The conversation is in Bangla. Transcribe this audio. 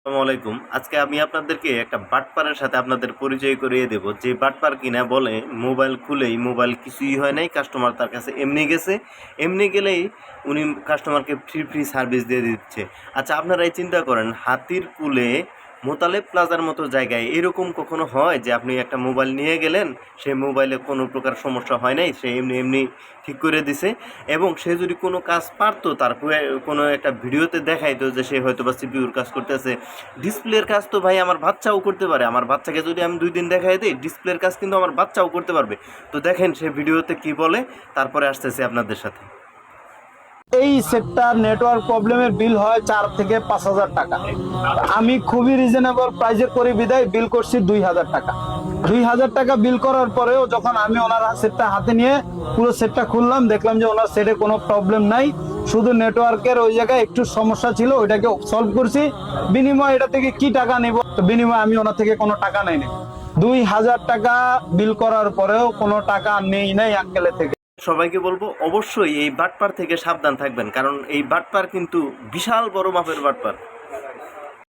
আসসালামু আলাইকুম। আজকে আমি আপনাদেরকে একটা বাটপারের সাথে আপনাদের পরিচয় করিয়ে দেব। যে বাটপার কিনা বলে মোবাইল খুলেই মোবাইল কিছুই হয় নাই, কাস্টমার তার কাছে এমনি গেছে, এমনি গেলেই উনি কাস্টমারকে ফ্রি সার্ভিস দিয়ে দিচ্ছে। আচ্ছা, আপনারা এই চিন্তা করেন, হাতির কুলে মোতালেব প্লাজার মতো জায়গায় এরকম কখনো হয় যে আপনি একটা মোবাইল নিয়ে গেলেন, সেই মোবাইলে কোনো প্রকার সমস্যা হয় নাই, সে এমনি এমনি ঠিক করে দিছে। এবং সে যদি কোনো কাজ পারতো, তারপরে কোনো একটা ভিডিওতে দেখাইতো যে সে হয়তো বা সিপিইউর কাজ করতেছে। ডিসপ্লের কাজ তো ভাই আমার বাচ্চাও করতে পারে। আমার বাচ্চাকে যদি আমি 2 দিন দেখাই দিই, ডিসপ্লের কাজ কিন্তু আমার বাচ্চাও করতে পারবে। তো দেখেন সে ভিডিওতে কি বলে, তারপরে আসতেছে আপনাদের সাথে। এই সেটটার নেটওয়ার্ক প্রবলেমের বিল হয় 4 থেকে 5,000 টাকা। আমি খুবই রিজনেবল প্রাইসে করি বিদায় বিল করছি 2,000 টাকা। 2,000 টাকা বিল করার পরেও যখন আমি ওনার সেটটা হাতে নিয়ে পুরো সেটটা খুললাম, দেখলাম যে ওনার সেটে কোনো প্রবলেম নাই, শুধু নেটওয়ার্কের ওই জায়গায় একটু সমস্যা ছিল, ওইটাকে সলভ করছি। বিনিময় এটা থেকে কি টাকা নিব? তো বিনিময় আমি ওনার থেকে কোনো টাকা নেইনি। 2,000 টাকা বিল করার পরেও কোনো টাকা নেই নাই আঙ্কেলের থেকে। সবাইকে বলবো অবশ্যই এই বাটপার থেকে সাবধান থাকবেন, কারণ এই বাটপার কিন্তু বিশাল বড় মাপের বাটপার।